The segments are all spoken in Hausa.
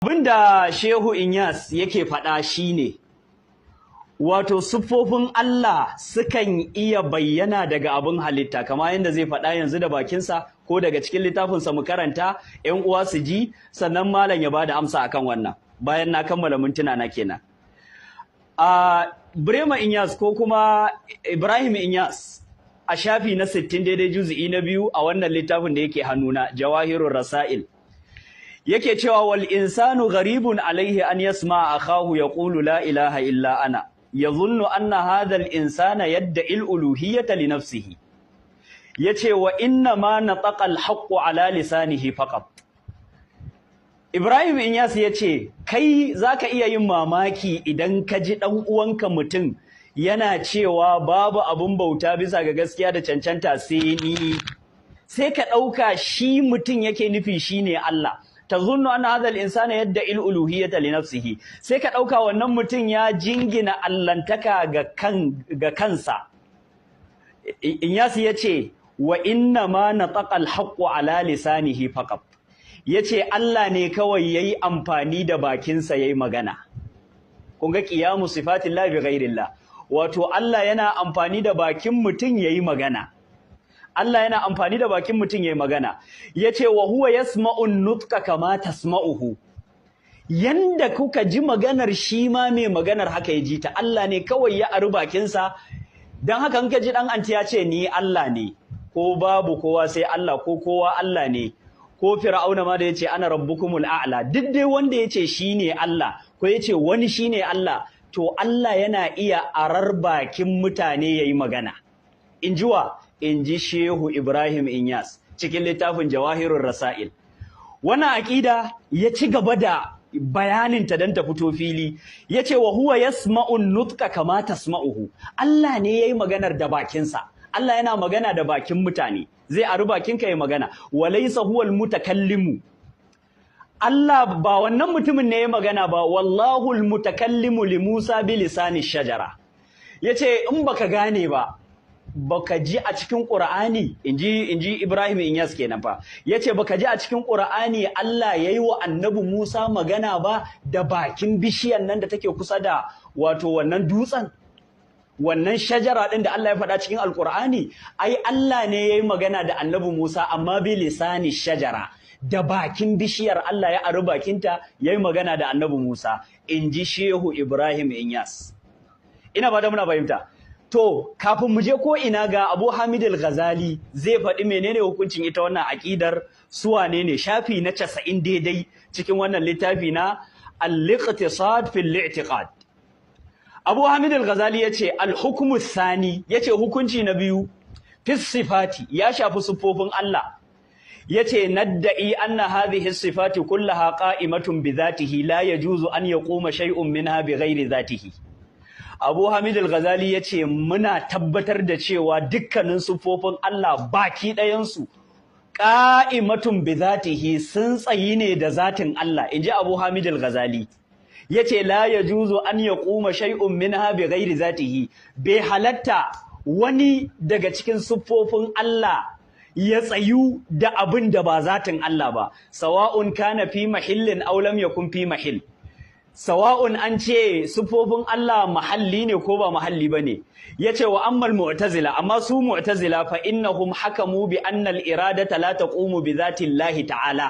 Abinda Shehu Inyas yake faɗa shine wato siffofin Allah sukan iya bayyana daga abin halitta kamar yadda zai faɗa yanzu da bakinsa ko daga cikin littafinsa mu karanta ƴan uwa su ji sannan malam ya bada amsa akan wannan bayan na kammala mintuna na kenan. Brema Inyas ko kuma Ibrahim Inyas a shafi na 60 daidai juz'i na 2 a wannan littafin da yake hannuna Jawahirur Rasail yake cewa wal insanu gharibun alaihi an yasma akahu yaqulu la ilaha illa ana yadhunnu anna hadha al insana yad'i al uluhiyyata li nafsihi yace wa inna ma nataqa al haqqu ala lisanihi faqat. Ibrahim Inyas yace kai zaka iya yin mamaki idan ka ji dan uwanka mutum yana cewa babu abun bauta bisa ga gaskiya da cancanta sai ni, sai ka ɗauka shi mutum yake nufi shine Allah. Tazunnu anna hadha al-insana yad'i al-uluhiyyata li nafsihi, sai ka ɗauka wannan mutum ya jingina allantaka ga kansa. Inyas yace wa inna ma nataqa al-haqqu ala lisanihi faqat. Yace Allah ne kawai yayi amfani da bakinsa yayi magana. Kun ga qiyamu sifatillahi bi ghairillah. Wato Allah yana amfani da bakin mutum yayi magana. Allah yana amfani da bakin mutum yayi magana. Yace wa huwa yasma'un nutqa kama tasma'uhu. Yanda kuka ji maganar shi ma mai maganar haka ya ji ta. Allah ne kawai ya ari bakinsa. Dan haka in ka ji dan anti ya ce ni Allah ne, ko babu kowa sai Allah ko kowa Allah ne. Ko Fir'auna ma da yace ana rabbukumul a'la, duk dai wanda yace shine Allah ko yace wani shine Allah, to Allah yana iya arar bakin mutane yayi magana. Inji wa? Inji Shehu Ibrahim Inyas cikin littafin Jawahirur Rasail. Wannan aqida ya ci gaba da bayanin ta dan ta fito fili. Yace wa huwa yasma'un nutqa kama tasma'uhu. Allah ne yayi maganar da bakinsa. Allah yana magana da bakin mutane. Zai ari bakinka yayi magana. Walaysa huwal mutakallimu. Allah ba wannan mutumin ne ya magana ba, wallahu almutakallimu li Musa bi lisani shajara. Yace in baka gane ba, baka ji a cikin Qur'ani, inji Ibrahim Inyas kenan fa. Yace baka ji a cikin Qur'ani Allah yayi wa Annabi Musa magana ba da bakin bishiyan nan da take kusa da wato wannan dutsen. Wannan shajara din da Allah ya faɗa cikin Al-Qur'ani, ai Allah ne yayi magana da Annabi Musa amma bi lisani shajara. Da bakin bishiyar Allah ya ari bakinta yayi magana da Annabi Musa, inji Shehu Ibrahim Inyas. Ina ba da muna fahimta. To, kafin mu je ko ina ga Abu Hamid Al-Ghazali zai faɗi menene hukuncin ita wannan aqidar su wane ne, shafi na 90 daidai cikin wannan littafi na Al-Iqtisad fil I'tiqad. Abu Hamid Al-Ghazali yace al-hukmu thani, yace hukunci na biyu fi sifati ya shafi siffofin Allah. Yace nadda'i anna hadhihi sifati kullaha qa'imatun bi dhatihi la yajuzu an yaquma shay'un minha bi ghairi dhatihi. Abu Hamid Al-Ghazali yace muna tabbatar da cewa dukkanin siffofin Allah baki ɗayan su qa'imatun bi dhatihi sun tsayi ne da zatin Allah, inji Abu Hamid Al-Ghazali. Yace la yajuzu an yaquma shay'un minha bi ghairi dhatihi, bai halatta wani daga cikin siffofin Allah ya tsayu da abin da ba zatin Allah ba, sawa'un kana fi mahillin aw lam yakun fi mahill. Sawa'un an ce siffofin Allah mahalli ne ko ba mahalli bane. Yace wa ammal mu'tazila, amma su mu'tazila fa innahum hakamu bi anna al-iradata la taqumu bi dhati Allah ta'ala.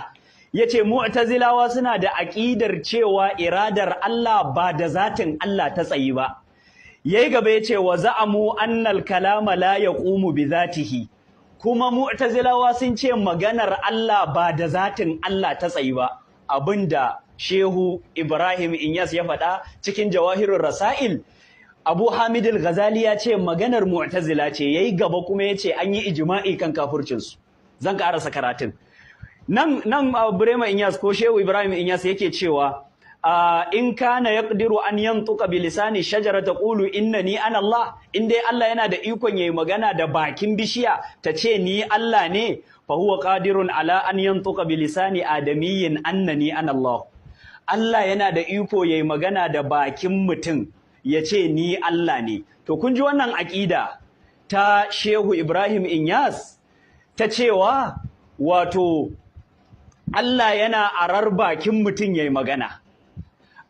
Yace mu'tazilawa suna da aqidar cewa iradar Allah ba da zatin Allah ta tsayi ba. Yayi gaba yace wa za'amu anna al-kalama la yaqumu bi dhatihi. Kuma mu'tazilawa sun ce maganar Allah ba da zatin Allah ta tsayi ba, abinda Shehu Ibrahim Inyas ya faɗa cikin Jawahirur Rasail. Abu Hamid Al-Ghazali ya ce maganar mu'tazila ce, yayi gaba kuma ya ce an yi ijma'i kan kafircinsu. Zan karasa karatun. Nan Brema Inyas ko Shehu Ibrahim Inyas yake cewa in kana yaqdiru an yantuqa bi lisani shajara taqulu innani ana Allah, in dai Allah yana da ikon yayi magana da bakin bishiya ta ce ni Allah ne, fa huwa qadirun ala an yantuqa bi lisani adamiyyin annani ana Allah. Allah yana da iko yayi magana da bakin mutum ya ce ni Allah ne. To kun ji wannan aqida ta Shehu Ibrahim Inyas ta cewa wato Allah yana arar bakin mutum yayi magana.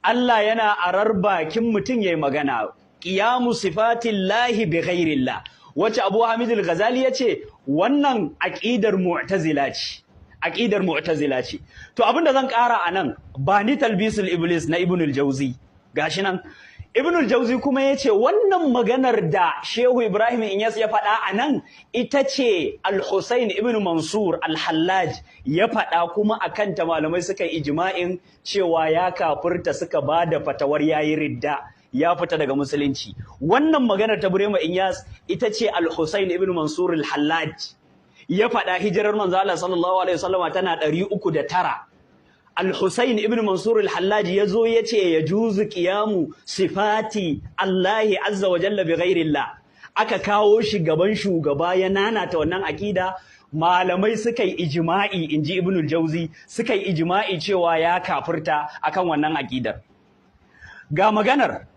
Allah yana arar bakin mutum yayi magana. Qiyamu sifatillahi bi ghairillah. Wacce Abu Hamid al-Ghazali yace wannan aqidar mu'tazila ce. Aqidar mu'tazila ce. To abinda zan ƙara anan ba ni talbisul iblis na Ibn al-Jawzi. Gashi nan Ibn al-Jawzi kuma yace wannan maganar da Shehu Ibrahim Inyas ya faɗa anan ita ce Al-Husayn ibn Mansur al-Hallaj ya faɗa kuma akan ta malamai suka yi ijma'in cewa ya kafirta suka bada fatawar yayi ridda ya fita daga musulunci. Wannan maganar ta Ibrahim Inyas ita ce Al-Husayn ibn Mansur al-Hallaj ya faɗa hijirar manzo Allah sallallahu alaihi wasallam tana 309. Al-Husayn ibn Mansur al-Hallaj yazo yace ya juzu qiyamu sifati Allahi azza wa jalla bi ghairillah. Aka kawo shi gaban shugaba ya nanata wannan akida, malamai suka yi ijma'i inji Ibn al-Jawzi, suka yi ijma'i cewa ya kafirta akan wannan akidar. Ga maganar,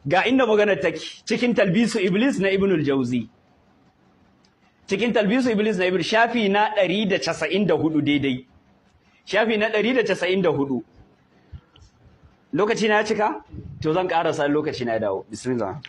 ga inda maganar take cikin Talbisu Iblis na Ibn al-Jawzi. Cikin Talbisu Iblis na Ibn shafi na 194 daidai. Shafi na 194. Lokaci na ya cika? To zan ƙarasa lokaci na ya dawo. Bismillah.